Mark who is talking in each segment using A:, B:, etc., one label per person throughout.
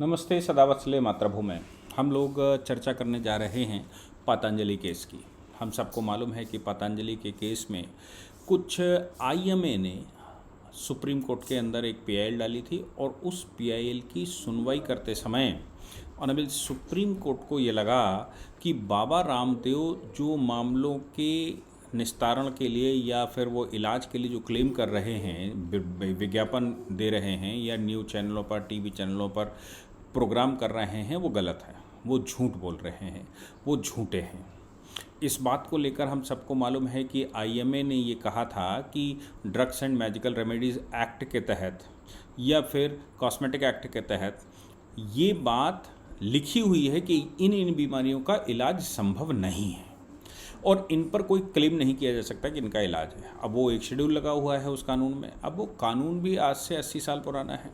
A: नमस्ते सदावत्सले मातृभूमि। हम लोग चर्चा करने जा रहे हैं पतंजलि केस की। हम सबको मालूम है कि पतंजलि के केस में कुछ आईएमए ने सुप्रीम कोर्ट के अंदर एक पीआईएल डाली थी और उस पीआईएल की सुनवाई करते समय ऑनरेबल सुप्रीम कोर्ट को ये लगा कि बाबा रामदेव जो मामलों के निस्तारण के लिए या फिर वो इलाज के लिए जो क्लेम कर रहे हैं, विज्ञापन दे रहे हैं या न्यूज़ चैनलों पर, टीवी चैनलों पर प्रोग्राम कर रहे हैं, वो गलत है, वो झूठ बोल रहे हैं, वो झूठे हैं। इस बात को लेकर हम सबको मालूम है कि आईएमए ने ये कहा था कि drugs and magical remedies act के तहत या फिर कॉस्मेटिक एक्ट के तहत ये बात लिखी हुई है कि इन बीमारियों का इलाज संभव नहीं है और इन पर कोई क्लेम नहीं किया जा सकता कि इनका इलाज है। अब वो एक शेड्यूल लगा हुआ है उस कानून में। अब वो कानून भी आज से 80 साल पुराना है।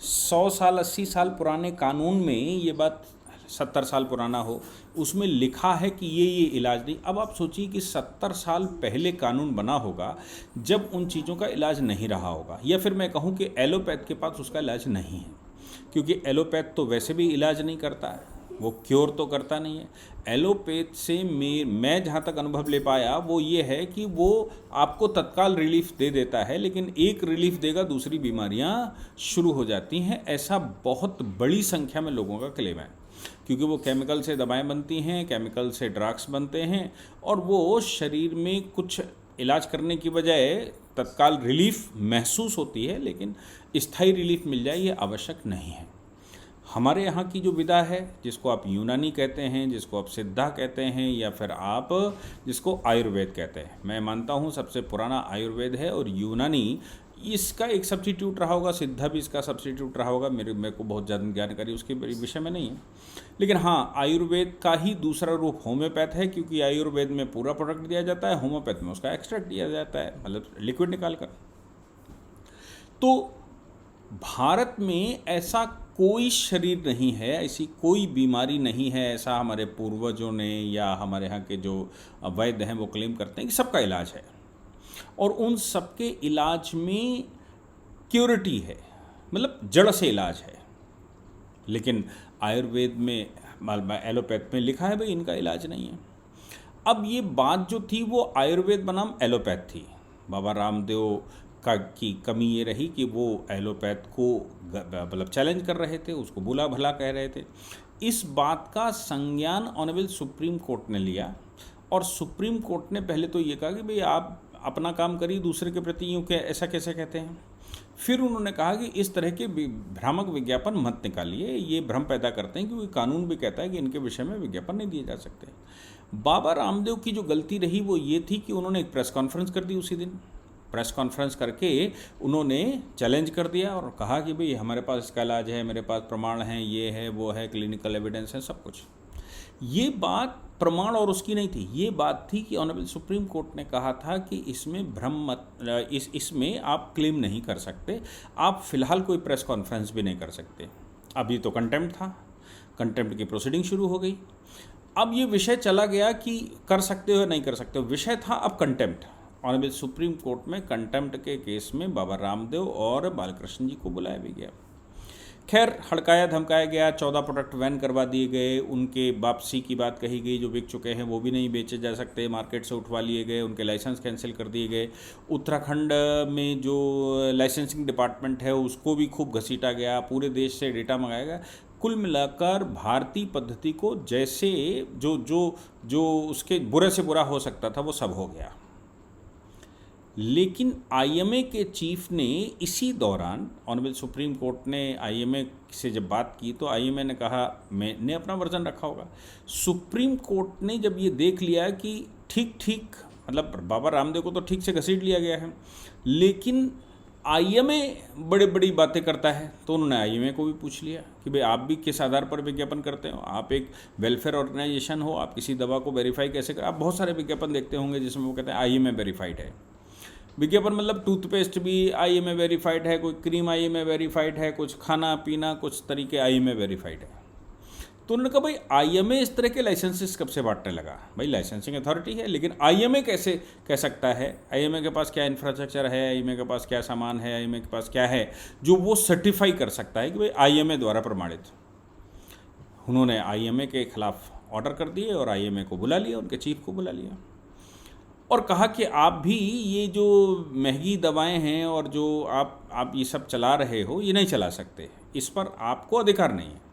A: 100 साल 80 साल पुराने कानून में ये बात 70 साल पुराना हो, उसमें लिखा है कि ये इलाज नहीं। अब आप सोचिए कि 70 साल पहले कानून बना होगा जब उन चीज़ों का इलाज नहीं रहा होगा, या फिर मैं कहूँ कि एलोपैथ के पास उसका इलाज नहीं है, क्योंकि एलोपैथ तो वैसे भी इलाज नहीं करता है, वो क्योर तो करता नहीं है। एलोपैथ से मैं जहाँ तक अनुभव ले पाया वो ये है कि वो आपको तत्काल रिलीफ दे देता है, लेकिन एक रिलीफ देगा दूसरी बीमारियाँ शुरू हो जाती हैं। ऐसा बहुत बड़ी संख्या में लोगों का क्लेम है, क्योंकि वो केमिकल से दवाएं बनती हैं, केमिकल से ड्रग्स बनते हैं और वो शरीर में कुछ इलाज करने की बजाय तत्काल रिलीफ महसूस होती है, लेकिन स्थायी रिलीफ मिल जाए ये आवश्यक नहीं है। हमारे यहाँ की जो विधा है, जिसको आप यूनानी कहते हैं, जिसको आप सिद्धा कहते हैं, या फिर आप जिसको आयुर्वेद कहते हैं, मैं मानता हूँ सबसे पुराना आयुर्वेद है और यूनानी इसका एक सब्स्टिट्यूट रहा होगा, सिद्धा भी इसका सब्स्टिट्यूट रहा होगा। मेरे को बहुत ज़्यादा जानकारी उसके विषय में नहीं है, लेकिन हाँ, आयुर्वेद का ही दूसरा रूप होम्योपैथ है, क्योंकि आयुर्वेद में पूरा प्रोडक्ट दिया जाता है, होम्योपैथ में उसका एक्सट्रैक्ट दिया जाता है, मतलब लिक्विड निकाल कर। तो भारत में ऐसा कोई शरीर नहीं है, ऐसी कोई बीमारी नहीं है, ऐसा हमारे पूर्वजों ने या हमारे यहाँ के जो वैद्य हैं वो क्लेम करते हैं कि सबका इलाज है और उन सबके इलाज में क्योरिटी है, मतलब जड़ से इलाज है। लेकिन आयुर्वेद में, एलोपैथ में लिखा है भाई इनका इलाज नहीं है। अब ये बात जो थी वो आयुर्वेद बनाम एलोपैथ थी। बाबा रामदेव की कमी ये रही कि वो एलोपैथ को मतलब चैलेंज कर रहे थे, उसको बुला भला कह रहे थे। इस बात का संज्ञान ऑनरेबल सुप्रीम कोर्ट ने लिया और सुप्रीम कोर्ट ने पहले तो ये कहा कि भाई आप अपना काम करिए, दूसरे के प्रति यूँ क्या ऐसा कैसे कहते हैं। फिर उन्होंने कहा कि इस तरह के भ्रामक विज्ञापन मत निकालिए, ये भ्रम पैदा करते हैं, क्योंकि कानून भी कहता है कि इनके विषय में विज्ञापन नहीं दिए जा सकते। बाबा रामदेव की जो गलती रही वो ये थी कि उन्होंने एक प्रेस कॉन्फ्रेंस कर दी। उसी दिन प्रेस कॉन्फ्रेंस करके उन्होंने चैलेंज कर दिया और कहा कि भाई हमारे पास इसका इलाज है, मेरे पास प्रमाण हैं, ये है, वो है, क्लिनिकल एविडेंस है, सब कुछ। ये बात प्रमाण और उसकी नहीं थी, ये बात थी कि ऑनरेबल सुप्रीम कोर्ट ने कहा था कि इसमें भ्रम मत, इसमें आप क्लेम नहीं कर सकते, आप फिलहाल कोई प्रेस कॉन्फ्रेंस भी नहीं कर सकते। अब ये तो कंटेम्प्ट था, कंटेम्प्ट की प्रोसीडिंग शुरू हो गई। अब ये विषय चला गया कि कर सकते हो या नहीं कर सकते हो, विषय था अब कंटेम्प्ट। ऑनरेबल सुप्रीम कोर्ट में कंटेम्प्ट के केस में बाबा रामदेव और बालकृष्ण जी को बुलाया भी गया। खैर, हड़काया धमकाया गया, 14 प्रोडक्ट बैन करवा दिए गए, उनके वापसी की बात कही गई, जो बिक चुके हैं वो भी नहीं बेचे जा सकते, मार्केट से उठवा लिए गए, उनके लाइसेंस कैंसिल कर दिए गए। उत्तराखंड में जो लाइसेंसिंग डिपार्टमेंट है उसको भी खूब घसीटा गया, पूरे देश से डेटा मंगाया गया। कुल मिलाकर भारतीय पद्धति को जैसे जो उसके बुरे से बुरा हो सकता था वो सब हो गया। लेकिन आईएमए के चीफ ने इसी दौरान, ऑनरेबल सुप्रीम कोर्ट ने आईएमए से जब बात की तो आईएमए ने कहा, मैंने अपना वर्जन रखा होगा। सुप्रीम कोर्ट ने जब ये देख लिया कि ठीक मतलब बाबा रामदेव को तो ठीक से घसीट लिया गया है, लेकिन आईएमए बड़ी बड़ी बातें करता है, तो उन्होंने आईएमए को भी पूछ लिया कि भाई आप भी किस आधार पर विज्ञापन करते हो, आप एक वेलफेयर ऑर्गेनाइजेशन हो, आप किसी दवा को वेरीफाई कैसे कर। आप बहुत सारे विज्ञापन देखते होंगे जिसमें वो कहते हैं आईएमए वेरीफाइड है। विज्ञापन मतलब टूथपेस्ट भी आईएमए वेरीफाइड है, कोई क्रीम आईएमए वेरीफाइड है, कुछ खाना पीना कुछ तरीके आईएमए वेरीफाइड है। तो उन्होंने कहा भाई आईएमए इस तरह के लाइसेंसेस कब से बांटने लगा? भाई लाइसेंसिंग अथॉरिटी है, लेकिन आईएमए कैसे कह सकता है? आईएमए के पास क्या इंफ्रास्ट्रक्चर है, आईएमए के पास क्या सामान है, आईएमए के पास क्या है जो वो सर्टिफाई कर सकता है कि भाई आईएमए द्वारा प्रमाणित? उन्होंने आईएमए के खिलाफ ऑर्डर कर दिए और आईएमए को बुला लिया, उनके चीफ को बुला लिया और कहा कि आप भी ये जो महंगी दवाएं हैं और जो आप ये सब चला रहे हो, ये नहीं चला सकते, इस पर आपको अधिकार नहीं है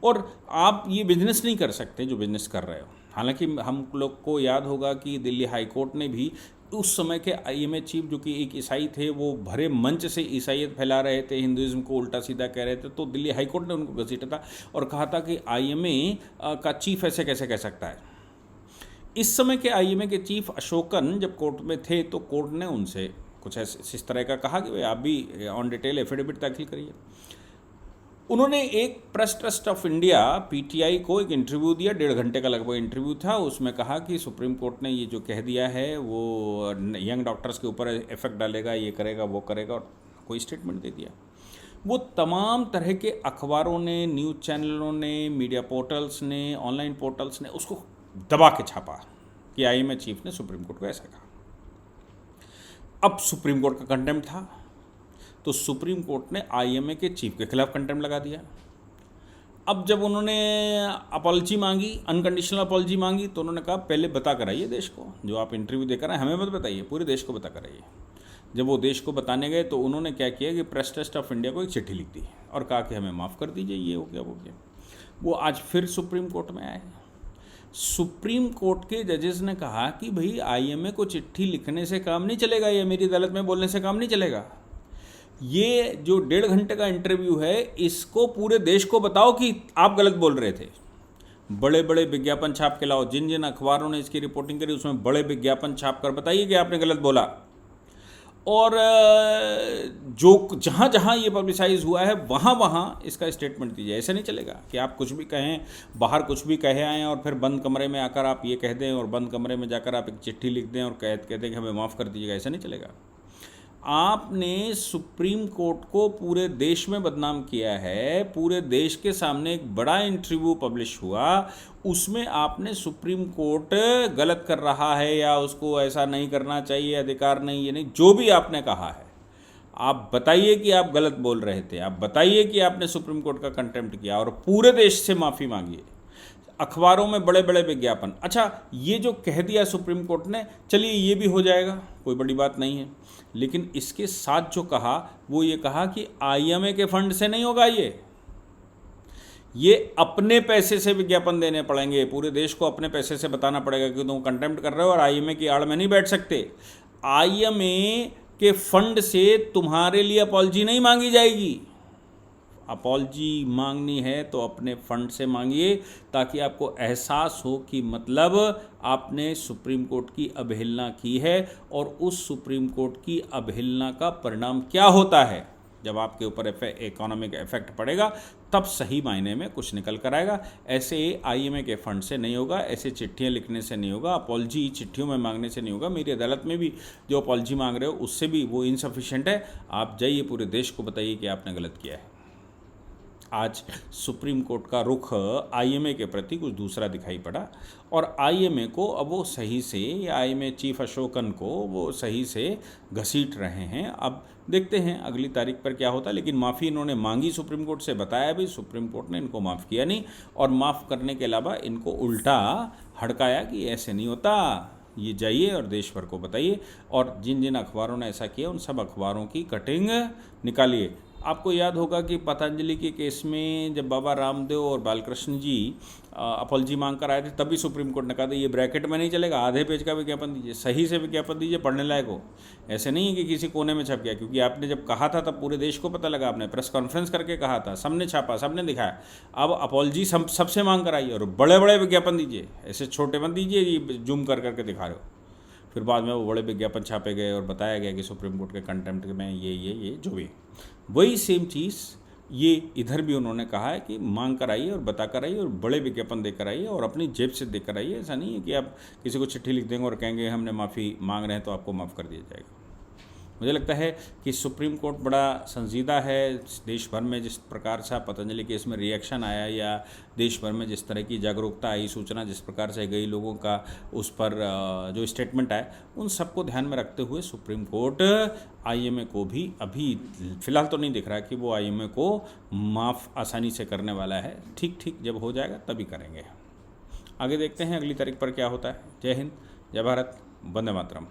A: और आप ये बिजनेस नहीं कर सकते जो बिजनेस कर रहे हो। हालांकि हम लोग को याद होगा कि दिल्ली हाई कोर्ट ने भी उस समय के आईएमए चीफ, जो कि एक ईसाई थे, वो भरे मंच से ईसाईयत फैला रहे थे, हिंदुइज्म को उल्टा सीधा कह रहे थे, तो दिल्ली हाई कोर्ट ने उनको घसीटा था और कहा था कि आईएमए का चीफ ऐसे कैसे कह सकता है। इस समय के आईएमए के चीफ अशोकन जब कोर्ट में थे तो कोर्ट ने उनसे कुछ ऐसे इस तरह का कहा कि भाई आप भी ऑन डिटेल एफिडेविट दाखिल करिए। उन्होंने एक press trust of India PTI को एक इंटरव्यू दिया, 1.5 घंटे का लगभग इंटरव्यू था। उसमें कहा कि सुप्रीम कोर्ट ने ये जो कह दिया है वो यंग डॉक्टर्स के ऊपर इफेक्ट डालेगा, ये करेगा वो करेगा, और कोई स्टेटमेंट दे दिया। वो तमाम तरह के अखबारों ने, न्यूज़ चैनलों ने, मीडिया पोर्टल्स ने, ऑनलाइन पोर्टल्स ने उसको दबा के छापा कि आईएमए चीफ ने सुप्रीम कोर्ट को ऐसा कहा। अब सुप्रीम कोर्ट का कंटेम्प्ट था तो सुप्रीम कोर्ट ने आईएमए के चीफ के खिलाफ कंटेम्प्ट लगा दिया। अब जब उन्होंने अपॉलजी मांगी, अनकंडीशनल अपॉलजी मांगी, तो उन्होंने कहा पहले बता कर आइए देश को, जो आप इंटरव्यू देकर आए हमें मत बताइए, पूरे देश को बता कर आइए। जब वो देश को बताने गए तो उन्होंने क्या किया कि प्रेस ट्रस्ट ऑफ इंडिया को एक चिट्ठी लिख दी और कहा कि हमें माफ़ कर दीजिए, ये हो गया वो गया। वो आज फिर सुप्रीम कोर्ट में आए। सुप्रीम कोर्ट के जजेस ने कहा कि भाई आईएमए को चिट्ठी लिखने से काम नहीं चलेगा, ये मेरी अदालत में बोलने से काम नहीं चलेगा। ये जो 1.5 घंटे का इंटरव्यू है, इसको पूरे देश को बताओ कि आप गलत बोल रहे थे। बड़े बड़े विज्ञापन छाप के लाओ, जिन जिन अखबारों ने इसकी रिपोर्टिंग करी उसमें बड़े विज्ञापन छाप कर बताइए कि आपने गलत बोला। और जो जहाँ जहाँ ये पब्लिसाइज हुआ है वहाँ वहाँ इसका स्टेटमेंट दीजिए। ऐसे नहीं चलेगा कि आप कुछ भी कहें, बाहर कुछ भी कहे आएँ और फिर बंद कमरे में आकर आप ये कह दें और बंद कमरे में जाकर आप एक चिट्ठी लिख दें और कह दें कि हमें माफ़ कर दीजिएगा। ऐसा नहीं चलेगा। आपने सुप्रीम कोर्ट को पूरे देश में बदनाम किया है। पूरे देश के सामने एक बड़ा इंटरव्यू पब्लिश हुआ, उसमें आपने सुप्रीम कोर्ट गलत कर रहा है या उसको ऐसा नहीं करना चाहिए, अधिकार नहीं, ये नहीं, जो भी आपने कहा है, आप बताइए कि आप गलत बोल रहे थे, आप बताइए कि आपने सुप्रीम कोर्ट का कंटेम्प्ट किया और पूरे देश से माफ़ी मांगिए। अखबारों में बड़े बड़े विज्ञापन। अच्छा, ये जो कह दिया सुप्रीम कोर्ट ने, चलिए ये भी हो जाएगा, कोई बड़ी बात नहीं है, लेकिन इसके साथ जो कहा वो ये कहा कि आईएमए के फंड से नहीं होगा, ये अपने पैसे से विज्ञापन देने पड़ेंगे। पूरे देश को अपने पैसे से बताना पड़ेगा कि तुम कंटेम्प्ट कर रहे हो और आईएमए की आड़ में नहीं बैठ सकते। आईएमए के फंड से तुम्हारे लिए अपॉलजी नहीं मांगी जाएगी। अपॉलजी मांगनी है तो अपने फंड से मांगिए, ताकि आपको एहसास हो कि मतलब आपने सुप्रीम कोर्ट की अवहेलना की है और उस सुप्रीम कोर्ट की अवहेलना का परिणाम क्या होता है। जब आपके ऊपर इकोनॉमिक इफेक्ट पड़ेगा तब सही मायने में कुछ निकल कर आएगा। ऐसे आईएमए के फंड से नहीं होगा, ऐसे चिट्ठियां लिखने से नहीं होगा, अपॉलजी चिट्ठियों में मांगने से नहीं होगा। मेरी अदालत में भी जो अपॉलजी मांग रहे हो उससे भी वो इनसफिशिएंट है। आप जाइए पूरे देश को बताइए कि आपने गलत किया है। आज सुप्रीम कोर्ट का रुख आईएमए के प्रति कुछ दूसरा दिखाई पड़ा और आईएमए को अब वो सही से, या आईएमए चीफ अशोकन को वो सही से घसीट रहे हैं। अब देखते हैं अगली तारीख पर क्या होता है, लेकिन माफ़ी इन्होंने मांगी सुप्रीम कोर्ट से, बताया भी, सुप्रीम कोर्ट ने इनको माफ़ किया नहीं और माफ़ करने के अलावा इनको उल्टा हड़काया कि ऐसे नहीं होता, ये जाइए और देश भर को बताइए। और जिन जिन अखबारों ने ऐसा किया उन सब अखबारों की कटिंग निकालिए। आपको याद होगा कि पतंजलि के केस में जब बाबा रामदेव और बालकृष्ण जी अपॉलजी मांग कर आए थे, तभी सुप्रीम कोर्ट ने कहा था ये ब्रैकेट में नहीं चलेगा, आधे पेज का विज्ञापन दीजिए, सही से विज्ञापन दीजिए, पढ़ने लायक हो। ऐसे नहीं है कि किसी कोने में छप गया, क्योंकि आपने जब कहा था तब पूरे देश को पता लगा, आपने प्रेस कॉन्फ्रेंस करके कहा था, सबने छापा, सबने दिखाया। अब अपॉलजी सबसे मांग कर आइए और बड़े बड़े विज्ञापन दीजिए, ऐसे छोटे मत दीजिए ये जूम कर करके दिखा रहे हो। फिर बाद में वो बड़े विज्ञापन छापे गए और बताया गया कि सुप्रीम कोर्ट के कंटेम्प्ट में ये जो भी, वही सेम चीज़ ये इधर भी उन्होंने कहा है कि मांग कर आइए और बता कर आइए और बड़े विज्ञापन देकर आइए और अपनी जेब से देकर आइए। ऐसा नहीं है कि आप किसी को चिट्ठी लिख देंगे और कहेंगे हमने माफ़ी मांग रहे हैं तो आपको माफ़ कर दिया जाएगा। मुझे लगता है कि सुप्रीम कोर्ट बड़ा संजीदा है। देश भर में जिस प्रकार से पतंजलि केस में रिएक्शन आया या देश भर में जिस तरह की जागरूकता आई, सूचना जिस प्रकार से गई, लोगों का उस पर जो स्टेटमेंट आए, उन सबको ध्यान में रखते हुए सुप्रीम कोर्ट आईएमए को भी अभी फ़िलहाल तो नहीं दिख रहा कि वो आईएमए को माफ़ आसानी से करने वाला है। ठीक ठीक जब हो जाएगा तभी करेंगे। आगे देखते हैं अगली तारीख पर क्या होता है। जय हिंद, जय भारत, वंदे मातरम।